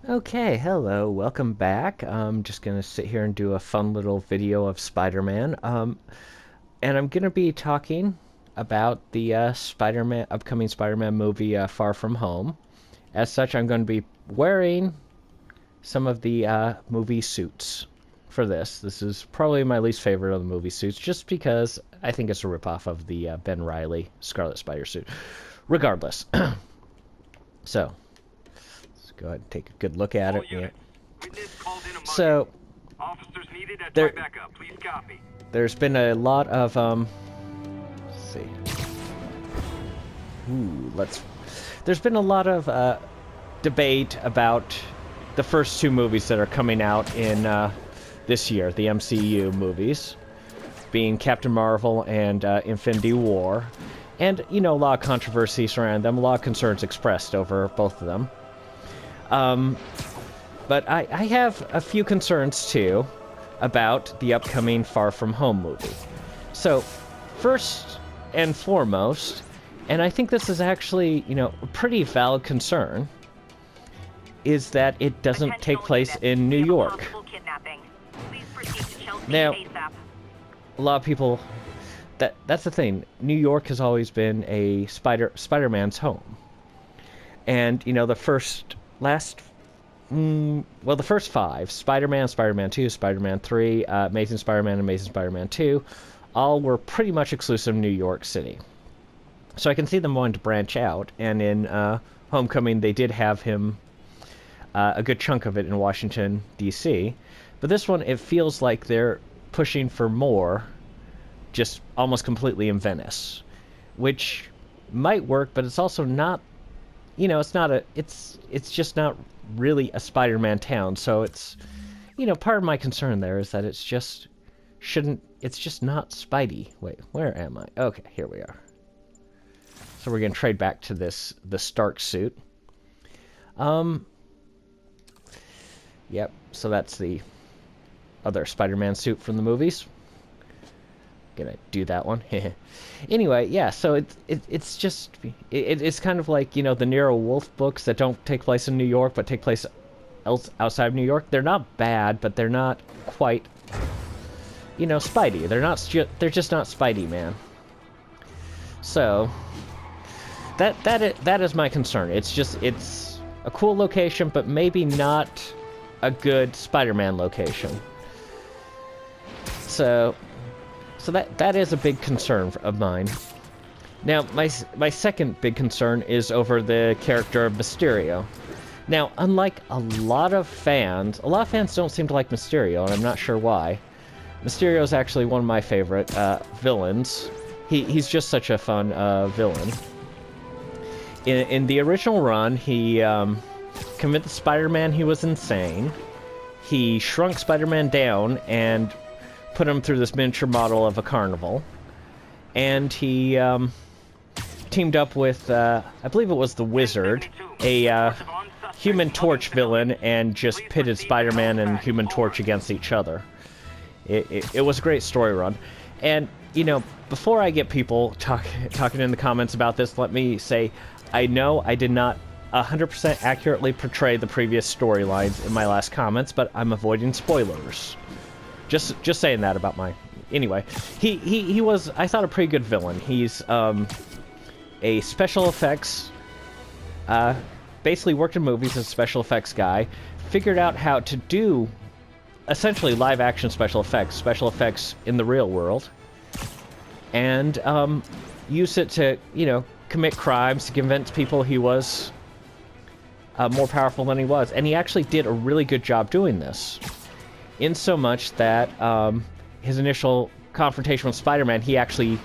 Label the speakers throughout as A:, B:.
A: Okay, hello, welcome back. I'm just gonna sit here and do a fun little video of Spider-Man. And I'm gonna be talking about the upcoming Spider-Man movie, Far From Home. As such, I'm going to be wearing some of the movie suits for this. This is probably my least favorite of the movie suits, just because I think it's a ripoff of the Ben Reilly Scarlet Spider suit. Regardless, so. Go ahead and take a good look at it. Yeah. So, there's been a lot of, let's see. There's been a lot of debate about the first two movies that are coming out in this year, the MCU movies, being Captain Marvel and Infinity War. And, you know, a lot of controversy surrounding them, a lot of concerns expressed over both of them. But I have a few concerns, too, about the upcoming Far From Home movie. So, first and foremost, and I think this is actually, you know, a pretty valid concern, is that it doesn't take place in New York. Now, a lot of people, that's the thing, New York has always been a Spider-Man's home. And, you know, the first five, Spider-Man, Spider-Man 2, Spider-Man 3, Amazing Spider-Man, Amazing Spider-Man 2, all were pretty much exclusive to New York City. So I can see them wanting to branch out, and in Homecoming they did have him, a good chunk of it in Washington, D.C., but this one, it feels like they're pushing for more, just almost completely in Venice, which might work, but it's also not, you know, it's just not really a Spider-Man town, so it's, you know, part of my concern there is that it's just not Spidey. Wait, where am I? Okay, here we are. So we're gonna trade back to the Stark suit. Yep, so that's the other Spider-Man suit from the movies. Gonna do that one. Anyway, yeah, so it's kind of like, you know, the Nero Wolfe books that don't take place in New York but take place outside of New York. They're not bad, but they're not quite, you know, Spidey. They're just not Spidey, man. So that is my concern. It's a cool location, but maybe not a good Spider-Man location. So that is a big concern of mine. Now, my second big concern is over the character of Mysterio. Now, unlike a lot of fans don't seem to like Mysterio, and I'm not sure why. Mysterio is actually one of my favorite villains. He's just such a fun villain. In the original run, he convinced Spider-Man he was insane. He shrunk Spider-Man down and put him through this miniature model of a carnival, and he teamed up with, I believe it was the Wizard, a Human Torch villain, and just pitted Spider-Man and Human Torch against each other. It was a great story run. And, you know, before I get people talking in the comments about this, let me say, I know I did not 100% accurately portray the previous storylines in my last comments, but I'm avoiding spoilers. Just saying that about my... Anyway, he was, I thought, a pretty good villain. He's a special effects... basically worked in movies as a special effects guy, figured out how to do essentially live-action special effects in the real world, and used it to, you know, commit crimes, to convince people he was more powerful than he was. And he actually did a really good job doing this. In so much that his initial confrontation with Spider-Man, he actually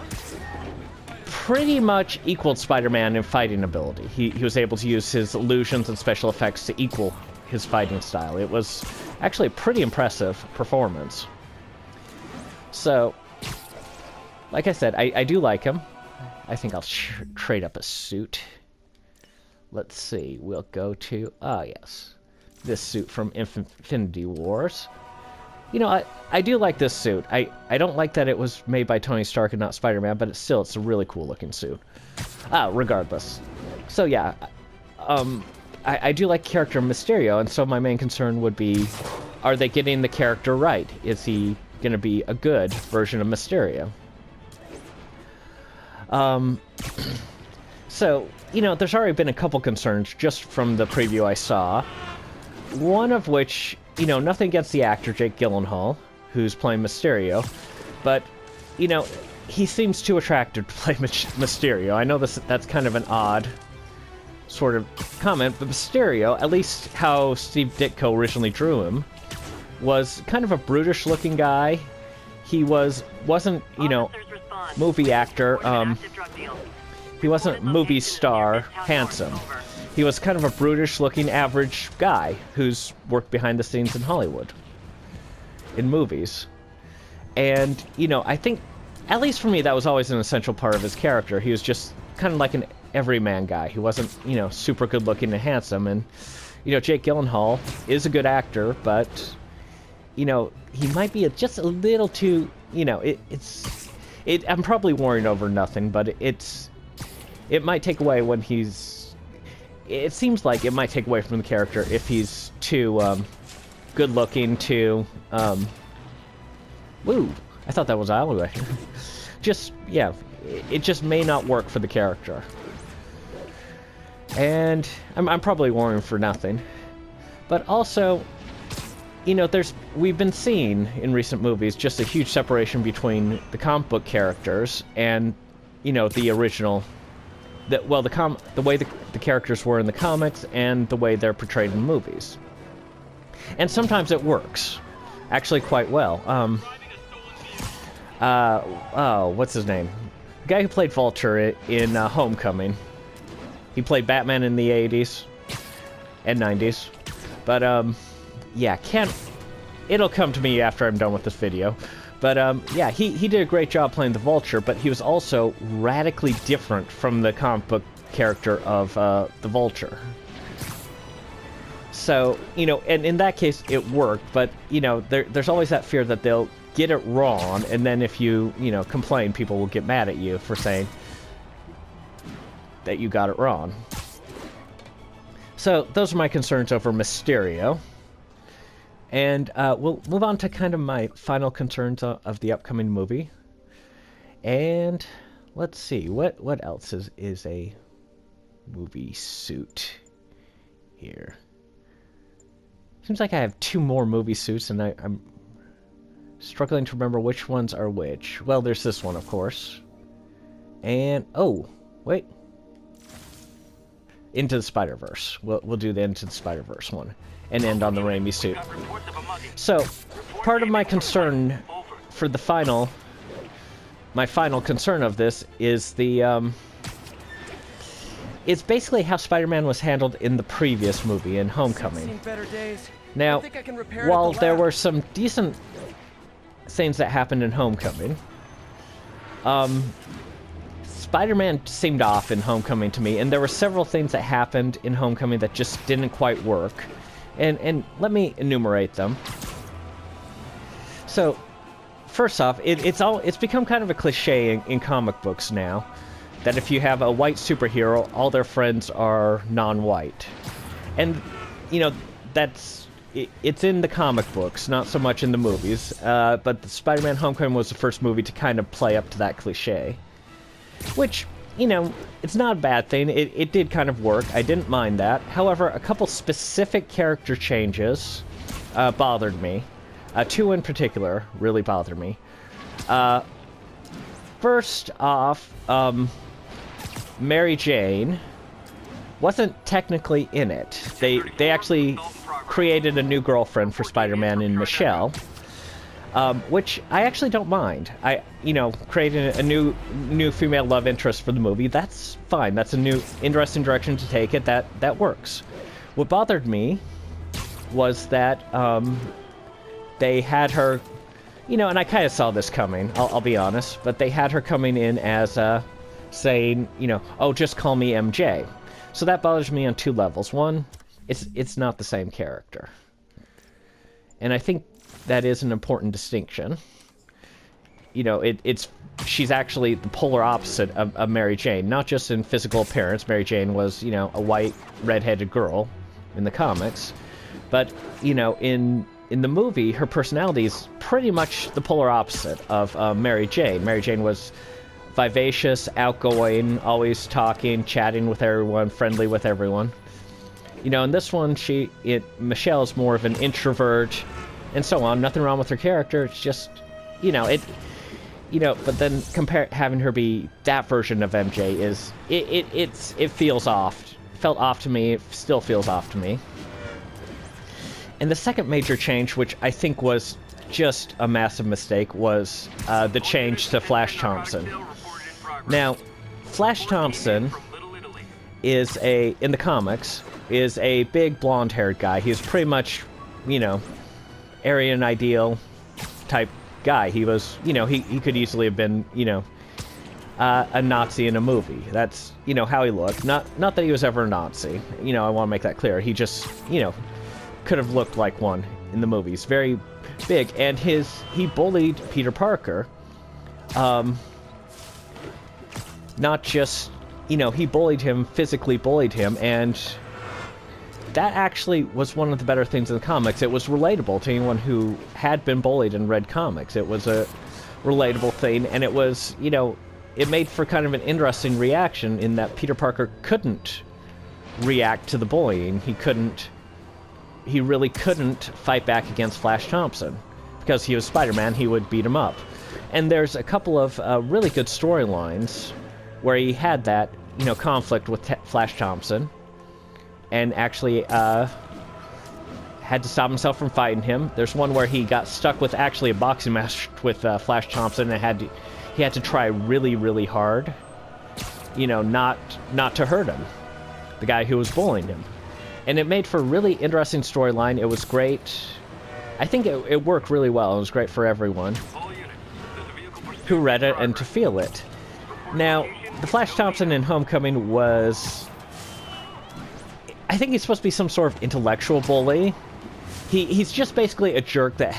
A: pretty much equaled Spider-Man in fighting ability. He was able to use his illusions and special effects to equal his fighting style. It was actually a pretty impressive performance. So, like I said, I do like him. I think I'll trade up a suit. Let's see, we'll go to, yes, this suit from Infinity Wars. You know, I do like this suit. I don't like that it was made by Tony Stark and not Spider-Man, but it's a really cool looking suit. Regardless. So yeah, I do like character Mysterio, and so my main concern would be, are they getting the character right? Is he going to be a good version of Mysterio? So, you know, there's already been a couple concerns just from the preview I saw. One of which, you know, nothing against the actor Jake Gyllenhaal, who's playing Mysterio, but, you know, he seems too attractive to play Mysterio. I know that's kind of an odd sort of comment, but Mysterio, at least how Steve Ditko originally drew him, was kind of a brutish-looking guy. He wasn't, you know, movie actor, he wasn't movie star handsome. He was kind of a brutish-looking average guy who's worked behind the scenes in Hollywood, in movies. And, you know, I think, at least for me, that was always an essential part of his character. He was just kind of like an everyman guy. He wasn't, you know, super good-looking and handsome. And, you know, Jake Gyllenhaal is a good actor, but, you know, he might be just a little too, you know, I'm probably worrying over nothing, but it might take away when he's... It seems like it might take away from the character if he's too, good-looking, too, woo! I thought that was alleyway. Just, yeah, it just may not work for the character. And I'm probably worrying for nothing. But also, you know, we've been seeing in recent movies just a huge separation between the comic book characters and, you know, the original... the way the characters were in the comics and the way they're portrayed in movies. And sometimes it works, actually quite well. What's his name? The guy who played Vulture in Homecoming. He played Batman in the 80s and 90s. But, yeah, it'll come to me after I'm done with this video. But, yeah, he did a great job playing the Vulture, but he was also radically different from the comic book character of the Vulture. So, you know, and in that case, it worked, but, you know, there's always that fear that they'll get it wrong, and then if you know, complain, people will get mad at you for saying that you got it wrong. So, those are my concerns over Mysterio. And we'll move on to kind of my final concerns of the upcoming movie. And let's see, what else is a movie suit here? Seems like I have 2 more movie suits, and I'm struggling to remember which ones are which. Well, there's this one, of course. And, oh, wait. Into the Spider-Verse. We'll do the Into the Spider-Verse one. And end on the Raimi suit. So, part of my concern for my final concern of this is it's basically how Spider-Man was handled in the previous movie, in Homecoming. Now, while there were some decent things that happened in Homecoming, Spider-Man seemed off in Homecoming to me, and there were several things that happened in Homecoming that just didn't quite work. And let me enumerate them. So, first off, it's become kind of a cliche in comic books now that if you have a white superhero, all their friends are non-white. And, you know, it's in the comic books, not so much in the movies. But the Spider-Man Homecoming was the first movie to kind of play up to that cliche. Which, you know, it's not a bad thing. It did kind of work. I didn't mind that. However, a couple specific character changes bothered me. 2 in particular really bothered me. First off, Mary Jane wasn't technically in it. They actually created a new girlfriend for Spider-Man in Michelle, which I actually don't mind. Creating a new female love interest for the movie, that's fine. That's a new interesting direction to take it. That works. What bothered me was that they had her, you know, and I kind of saw this coming, I'll be honest, but they had her coming in as saying, you know, oh, just call me MJ. So that bothers me on 2 levels. One, it's not the same character. And I think that is an important distinction. You know, she's actually the polar opposite of Mary Jane, not just in physical appearance. Mary Jane was, you know, a white, red-headed girl, in the comics. But, you know, in the movie, her personality is pretty much the polar opposite of Mary Jane. Mary Jane was vivacious, outgoing, always talking, chatting with everyone, friendly with everyone. You know, in this one, Michelle's more of an introvert, and so on. Nothing wrong with her character. It's just, you know, but then having her be that version of MJ it feels off. Felt off to me. It still feels off to me. And the second major change, which I think was just a massive mistake, was the change to Flash Thompson. Now, Flash Thompson is in the comics, is a big blonde-haired guy. He's pretty much, you know, Aryan ideal type guy. He was, you know, he could easily have been, you know, a Nazi in a movie. That's, you know, how he looked. Not that he was ever a Nazi. You know, I want to make that clear. He just, you know, could have looked like one in the movies. Very big. And he bullied Peter Parker. Not just, you know, he physically bullied him, and that actually was one of the better things in the comics. It was relatable to anyone who had been bullied and read comics. It was a relatable thing, and it was, you know, it made for kind of an interesting reaction in that Peter Parker couldn't react to the bullying. He really couldn't fight back against Flash Thompson. Because he was Spider-Man, he would beat him up. And there's a couple of really good storylines where he had that, you know, conflict with Flash Thompson, and actually had to stop himself from fighting him. There's one where he got stuck with actually a boxing match with Flash Thompson, and he had to try really, really hard, you know, not to hurt him, the guy who was bullying him. And it made for a really interesting storyline. It was great. I think it worked really well. It was great for everyone who read it and to feel it. Now, the Flash Thompson in Homecoming was... I think he's supposed to be some sort of intellectual bully. He's just basically a jerk that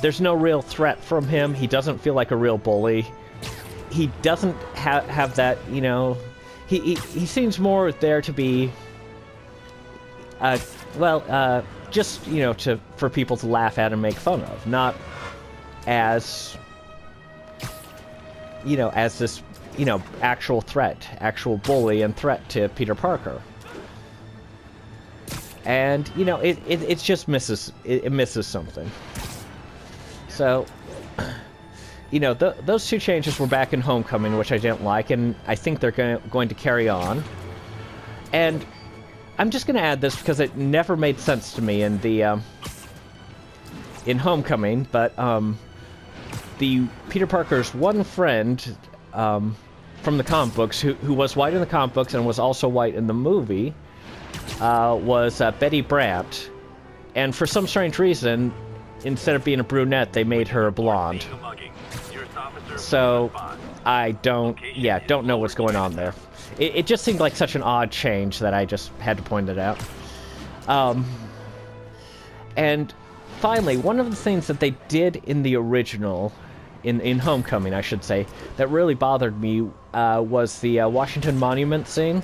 A: there's no real threat from him. He doesn't feel like a real bully. He doesn't have that, you know... He seems more there to be... just, you know, for people to laugh at and make fun of. Not as... you know, as this... you know, actual bully and threat to Peter Parker. And, you know, it just misses something. So, you know, those two changes were back in Homecoming, which I didn't like, and I think they're going to carry on. And I'm just going to add this because it never made sense to me in Homecoming, but the Peter Parker's one friend from the comic books, who was white in the comic books and was also white in the movie, was Betty Brant. And for some strange reason, instead of being a brunette, they made her a blonde. So I don't know what's going on there. It just seemed like such an odd change that I just had to point it out. And finally, one of the things that they did in the original, in Homecoming, I should say, that really bothered me was the Washington Monument scene.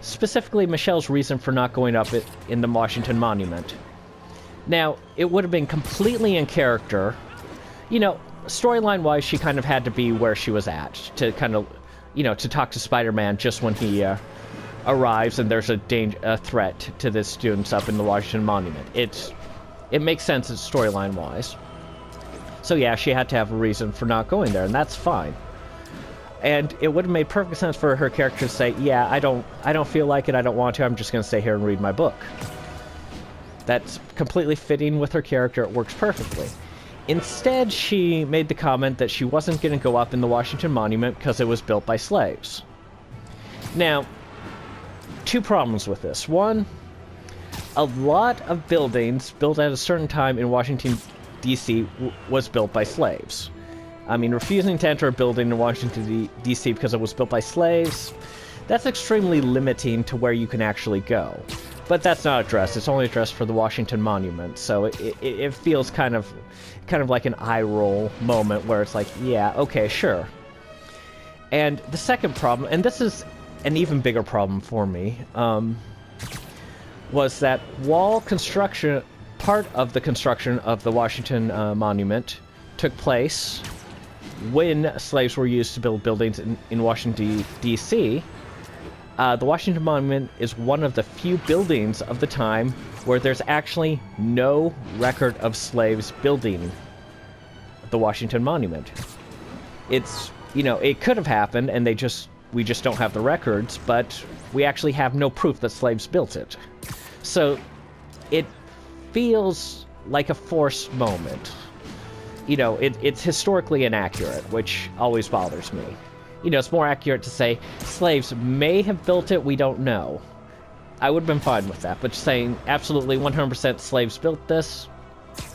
A: Specifically, Michelle's reason for not going up in the Washington Monument. Now, it would have been completely in character. You know, storyline-wise, she kind of had to be where she was at to kind of, you know, to talk to Spider-Man just when he arrives and there's a threat to the students up in the Washington Monument. It makes sense storyline-wise. So yeah, she had to have a reason for not going there, and that's fine. And it would have made perfect sense for her character to say, yeah, I don't feel like it, I don't want to, I'm just going to stay here and read my book. That's completely fitting with her character, it works perfectly. Instead, she made the comment that she wasn't going to go up in the Washington Monument because it was built by slaves. Now, two problems with this. One, a lot of buildings built at a certain time in Washington, D.C. was built by slaves. I mean, refusing to enter a building in Washington, D.C. because it was built by slaves, that's extremely limiting to where you can actually go. But that's not addressed. It's only addressed for the Washington Monument, so it feels kind of like an eye-roll moment where it's like, yeah, okay, sure. And the second problem, and this is an even bigger problem for me, was that while construction, part of the construction of the Washington Monument took place when slaves were used to build buildings in Washington, D.C., the Washington Monument is one of the few buildings of the time where there's actually no record of slaves building the Washington Monument. It's, you know, it could have happened and we just don't have the records, but we actually have no proof that slaves built it. So it feels like a forced moment. You know, it's historically inaccurate, which always bothers me. You know, it's more accurate to say slaves may have built it, we don't know. I would have been fine with that, but saying absolutely 100% slaves built this,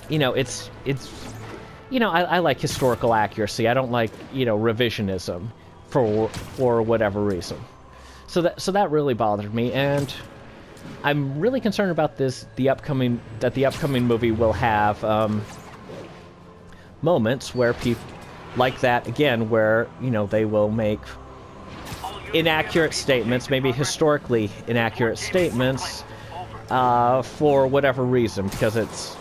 A: you know, it's you know, I like historical accuracy. I don't like, you know, revisionism for whatever reason. So that really bothered me, and I'm really concerned about the upcoming movie will have moments where people like that again, where, you know, they will make inaccurate statements, maybe historically inaccurate statements, for whatever reason, because it's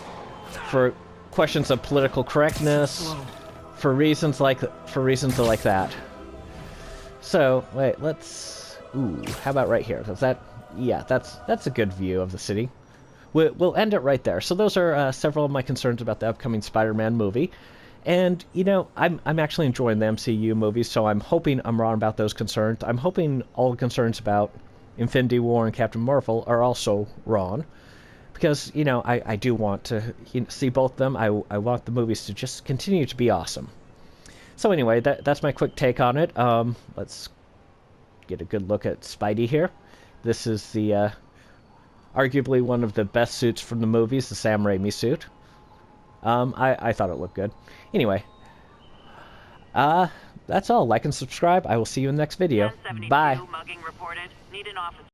A: for questions of political correctness, for reasons like that. So wait, let's. Ooh, how about right here? Is that? Yeah, that's a good view of the city. We'll end it right there. So those are several of my concerns about the upcoming Spider-Man movie. And, you know, I'm actually enjoying the MCU movies, so I'm hoping I'm wrong about those concerns. I'm hoping all the concerns about Infinity War and Captain Marvel are also wrong. Because, you know, I do want to see both of them. I want the movies to just continue to be awesome. So anyway, that's my quick take on it. Let's get a good look at Spidey here. This is the arguably one of the best suits from the movies, the Sam Raimi suit. I thought it looked good. Anyway, that's all. Like and subscribe. I will see you in the next video. Bye.